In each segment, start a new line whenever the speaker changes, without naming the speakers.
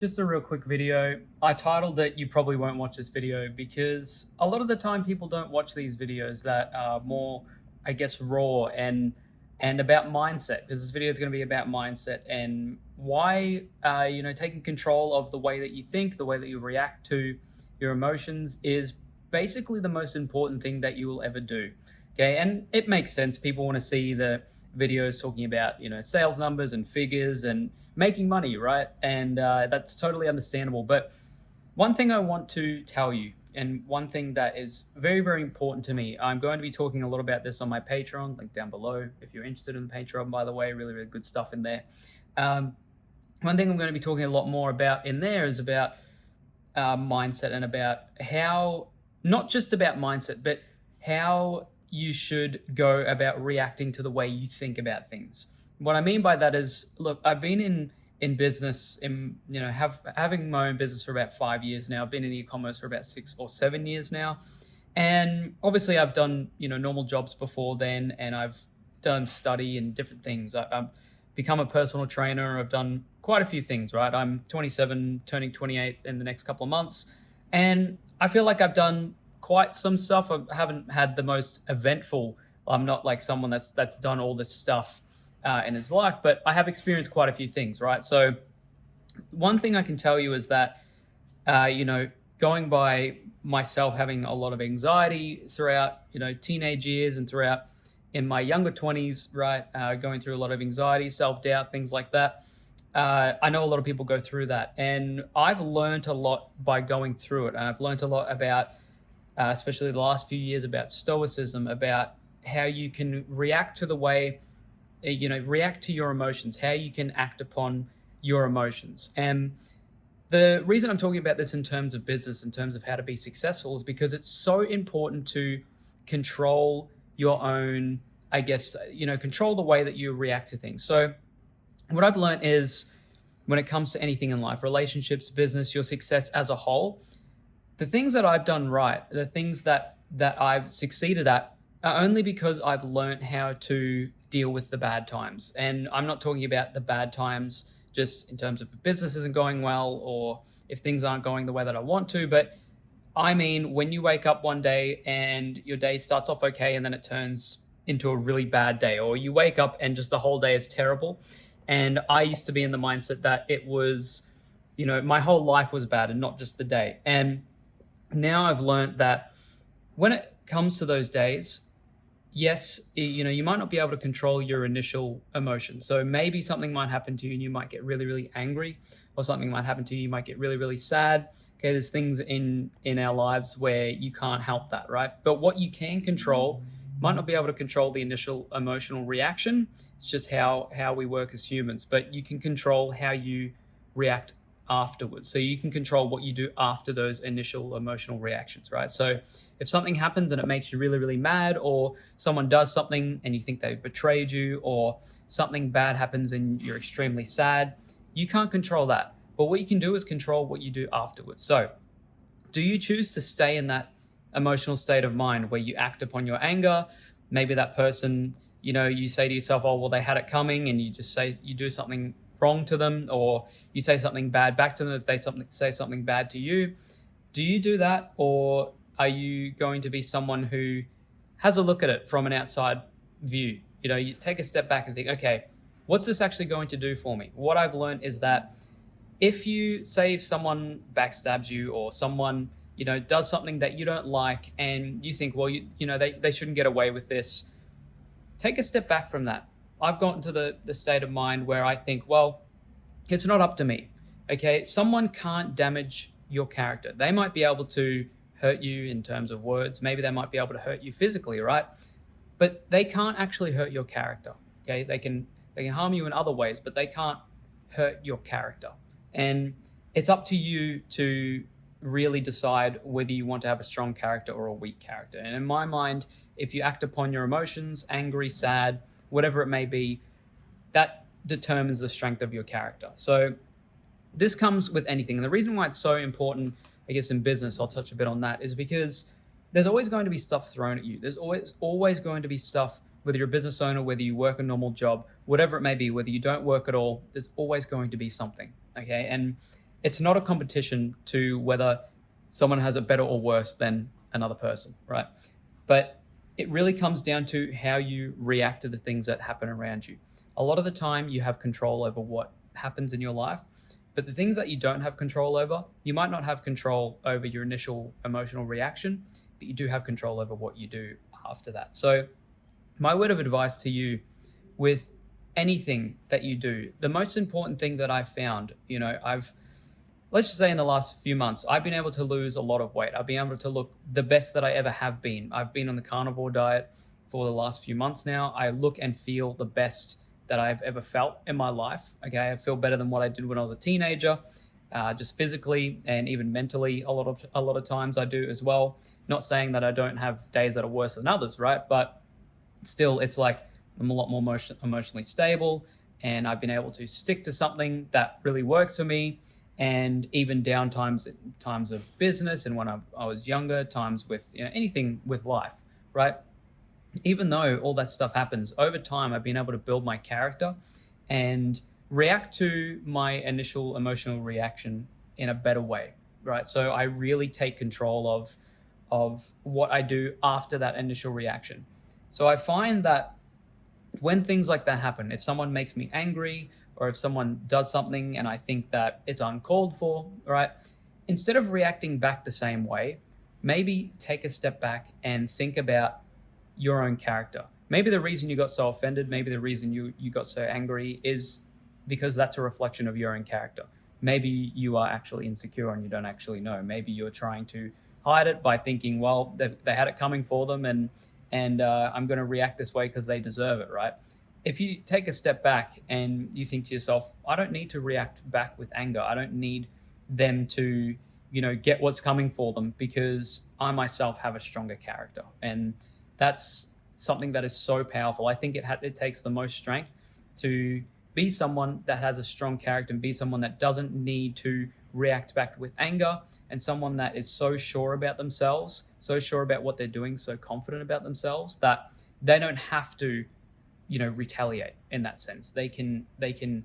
Just a real quick video. I titled it "You Probably Won't Watch This Video" because a lot of the time people don't watch these videos that are more, I guess, raw and about mindset. Because this video is going to be about mindset and why, taking control of the way that you think, the way that you react to your emotions is basically the most important thing that you will ever do. Okay, and it makes sense. People want to see the videos talking about sales numbers and figures and making money, right? And that's totally understandable. But one thing I want to tell you, and one thing that is very, very important to me, I'm going to be talking a lot about this on my Patreon, link down below if you're interested in the Patreon, by the way, really, really good stuff in there. Um, One thing I'm going to be talking a lot more about in there is about mindset and about how, not just about mindset, but how you should go about reacting to the way you think about things. What I mean by that is, look, I've been in business, having my own business for about 5 years now. I've been in e-commerce for about 6 or 7 years now, and obviously I've done normal jobs before then, and I've done study and different things. I've become a personal trainer. I've done quite a few things, right? I'm 27, turning 28 in the next couple of months, and I feel like I've done quite some stuff. I haven't had the most eventful. I'm not like someone that's done all this stuff in his life, but I have experienced quite a few things, right? So one thing I can tell you is that, going by myself having a lot of anxiety throughout, teenage years and throughout in my younger 20s, right? Going through a lot of anxiety, self doubt, things like that. I know a lot of people go through that, and I've learned a lot by going through it. And I've learned a lot about, especially the last few years, about stoicism, about how you can react to the way, react to your emotions, how you can act upon your emotions. And the reason I'm talking about this in terms of business, in terms of how to be successful, is because it's so important to control your own, I guess, control the way that you react to things. So, what I've learned is when it comes to anything in life, relationships, business, your success as a whole, the things that I've done right, the things that I've succeeded at, are only because I've learned how to deal with the bad times. And I'm not talking about the bad times just in terms of if business isn't going well or if things aren't going the way that I want to, but I mean when you wake up one day and your day starts off okay and then it turns into a really bad day, or you wake up and just the whole day is terrible. And I used to be in the mindset that it was, my whole life was bad and not just the day. And now I've learned that when it comes to those days, yes, you might not be able to control your initial emotions. So maybe something might happen to you and you might get really, really angry, or something might happen to you, you might get really, really sad. Okay, there's things in our lives where you can't help that, right? But what you can control, might not be able to control the initial emotional reaction. It's just how we work as humans. But you can control how you react afterwards. So you can control what you do after those initial emotional reactions, right? So if something happens and it makes you really, really mad, or someone does something and you think they've betrayed you, or something bad happens and you're extremely sad, you can't control that. But what you can do is control what you do afterwards. So do you choose to stay in that emotional state of mind where you act upon your anger? Maybe that person, you say to yourself, oh, well, they had it coming, and you just say, you do something wrong to them, or you say something bad back to them if they say something bad to you. Do you do that, or are you going to be someone who has a look at it from an outside view? You take a step back and think, okay, what's this actually going to do for me? What I've learned is that if someone backstabs you, or someone does something that you don't like, and you think, well, they shouldn't get away with this, take a step back from that. I've gotten to the state of mind where I think, well, it's not up to me. Okay, someone can't damage your character. They might be able to hurt you in terms of words. Maybe they might be able to hurt you physically, right? But they can't actually hurt your character. Okay, they can harm you in other ways, but they can't hurt your character. And it's up to you to really decide whether you want to have a strong character or a weak character. And in my mind, if you act upon your emotions, angry, sad, whatever it may be, that determines the strength of your character. So this comes with anything. And the reason why it's so important, I guess, in business, I'll touch a bit on that, is because there's always going to be stuff thrown at you. There's always going to be stuff, whether you're a business owner, whether you work a normal job, whatever it may be, whether you don't work at all, there's always going to be something. Okay. And it's not a competition to whether someone has it better or worse than another person, right? But it really comes down to how you react to the things that happen around you. A lot of the time, you have control over what happens in your life, but the things that you don't have control over, you might not have control over your initial emotional reaction, but you do have control over what you do after that. So, my word of advice to you with anything that you do, the most important thing that I've found, let's just say in the last few months, I've been able to lose a lot of weight. I've been able to look the best that I ever have been. I've been on the carnivore diet for the last few months now. I look and feel the best that I've ever felt in my life. Okay, I feel better than what I did when I was a teenager, just physically and even mentally. A lot of times I do as well. Not saying that I don't have days that are worse than others, right? But still, it's like I'm a lot more emotionally stable, and I've been able to stick to something that really works for me. And even down times of business, and when I was younger, times with anything with life, right? Even though all that stuff happens over time, I've been able to build my character and react to my initial emotional reaction in a better way, right? So I really take control of what I do after that initial reaction. So I find that when things like that happen, if someone makes me angry or if someone does something and I think that it's uncalled for, right? Instead of reacting back the same way, maybe take a step back and think about your own character. Maybe the reason you got so offended, maybe the reason you got so angry is because that's a reflection of your own character. Maybe you are actually insecure and you don't actually know. Maybe you're trying to hide it by thinking, well, they had it coming for them, and I'm going to react this way because they deserve it, right? If you take a step back and you think to yourself, I don't need to react back with anger. I don't need them to, get what's coming for them, because I myself have a stronger character. And that's something that is so powerful. I think it takes the most strength to be someone that has a strong character and be someone that doesn't need to react back with anger, and someone that is so sure about themselves, so sure about what they're doing, so confident about themselves that they don't have to, retaliate in that sense. They can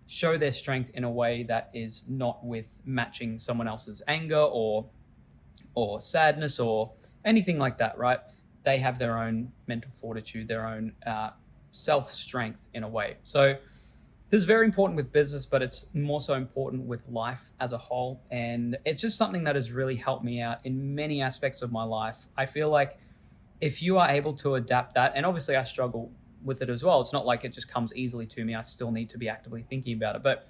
show their strength in a way that is not with matching someone else's anger or sadness or anything like that, right? They have their own mental fortitude, their own self-strength in a way. So this is very important with business, but it's more so important with life as a whole. And it's just something that has really helped me out in many aspects of my life. I feel like if you are able to adapt that, and obviously I struggle with it as well. It's not like it just comes easily to me. I still need to be actively thinking about it. But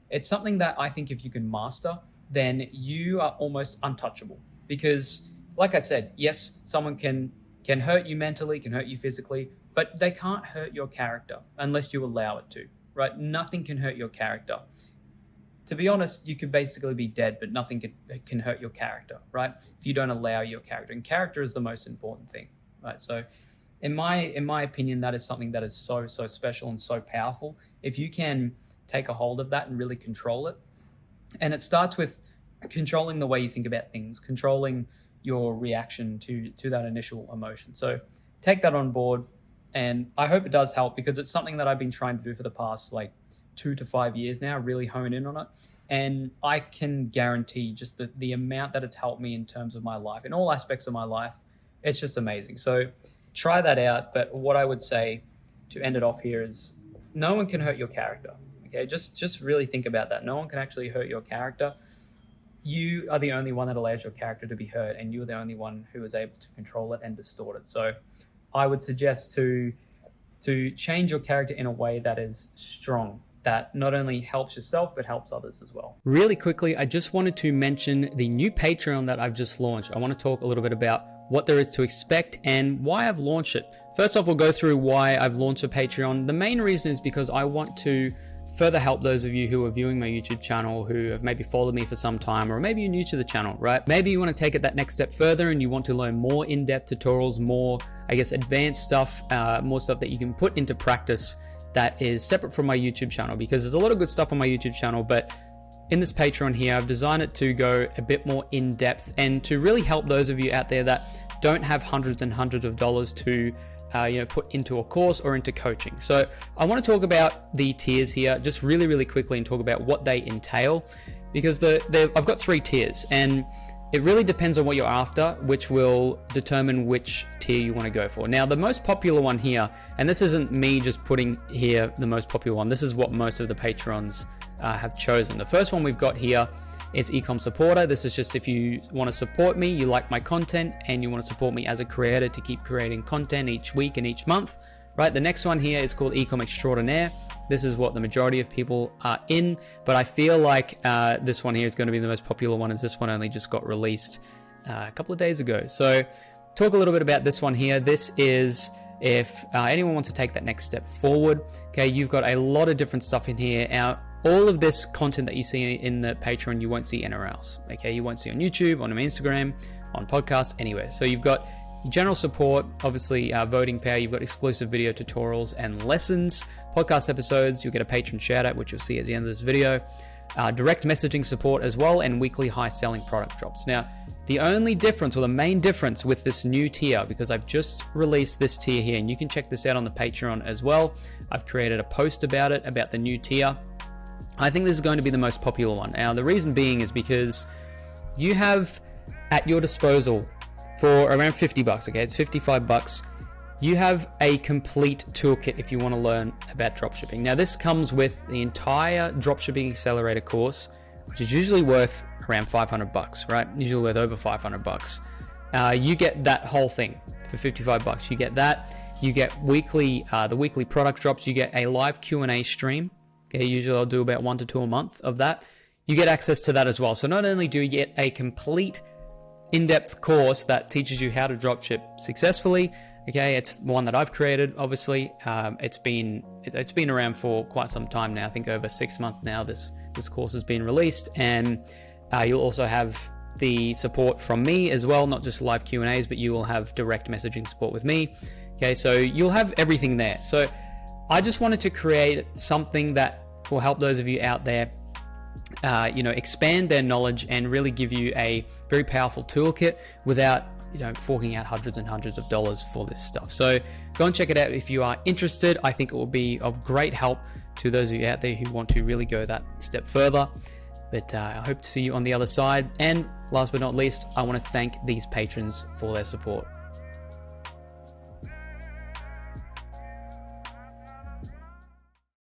it's something that I think if you can master, then you are almost untouchable. Because like I said, yes, someone can hurt you mentally, can hurt you physically, but they can't hurt your character unless you allow it to. Right? Nothing can hurt your character. To be honest, you could basically be dead, but nothing can hurt your character, right? If you don't allow your character. And character is the most important thing, right? So in my opinion, that is something that is so special and so powerful. If you can take a hold of that and really control it. And it starts with controlling the way you think about things, controlling your reaction to that initial emotion. So take that on board. And I hope it does help, because it's something that I've been trying to do for the past 2 to 5 years now, really hone in on it. And I can guarantee just the amount that it's helped me in terms of my life, in all aspects of my life. It's just amazing. So try that out. But what I would say to end it off here is no one can hurt your character. Okay, just really think about that. No one can actually hurt your character. You are the only one that allows your character to be hurt, and you're the only one who is able to control it and distort it. So I would suggest to change your character in a way that is strong, that not only helps yourself, but helps others as well. Really quickly, I just wanted to mention the new Patreon that I've just launched. I want to talk a little bit about what there is to expect and why I've launched it. First off, we'll go through why I've launched a Patreon. The main reason is because I want to further help those of you who are viewing my YouTube channel, who have maybe followed me for some time, or maybe you're new to the channel, right? Maybe you want to take it that next step further and you want to learn more in-depth tutorials, more, advanced stuff, more stuff that you can put into practice that is separate from my YouTube channel, because there's a lot of good stuff on my YouTube channel, but in this Patreon here, I've designed it to go a bit more in depth and to really help those of you out there that don't have hundreds and hundreds of dollars to put into a course or into coaching. So I want to talk about the tiers here just really, really quickly and talk about what they entail, because I've got 3 tiers, and it really depends on what you're after, which will determine which tier you want to go for. Now, the most popular one here, and this isn't me just putting here the most popular one, this is what most of the patrons have chosen. The first one we've got here is Ecom Supporter. This is just if you want to support me, you like my content, and you want to support me as a creator to keep creating content each week and each month, right? The next one here is called Ecom Extraordinaire. This is what the majority of people are in, but I feel like this one here is going to be the most popular one, as this one only just got released a couple of days ago. So talk a little bit about this one here. This is if anyone wants to take that next step forward. Okay, you've got a lot of different stuff in here. All of this content that you see in the Patreon, you won't see anywhere else. Okay, you won't see on YouTube, on Instagram, on podcasts, anywhere. So you've got general support, obviously voting power, you've got exclusive video tutorials and lessons, podcast episodes, you'll get a patron shout out, which you'll see at the end of this video, direct messaging support as well, and weekly high selling product drops. Now, the only difference, or the main difference with this new tier, because I've just released this tier here, and you can check this out on the Patreon as well. I've created a post about it, about the new tier. I think this is going to be the most popular one. Now, the reason being is because you have at your disposal for around $50, okay, it's $55. You have a complete toolkit if you want to learn about dropshipping. Now, this comes with the entire Dropshipping Accelerator course, which is usually worth around $500, right? Usually worth over $500. You get that whole thing for $55. You get that. You get weekly, the weekly product drops. You get a live Q&A stream. Okay, usually I'll do about 1 to 2 a month of that. You get access to that as well. So not only do you get a complete in-depth course that teaches you how to dropship successfully, okay, it's one that I've created, obviously. It's been around for quite some time now. I think over 6 months now this course has been released, and you'll also have the support from me as well, not just live Q&As, but you will have direct messaging support with me. Okay, so you'll have everything there. So I just wanted to create something that will help those of you out there expand their knowledge and really give you a very powerful toolkit without forking out hundreds and hundreds of dollars for this stuff. So go and check it out if you are interested. I think it will be of great help to those of you out there who want to really go that step further. But I hope to see you on the other side. And last but not least, I want to thank these patrons for their support.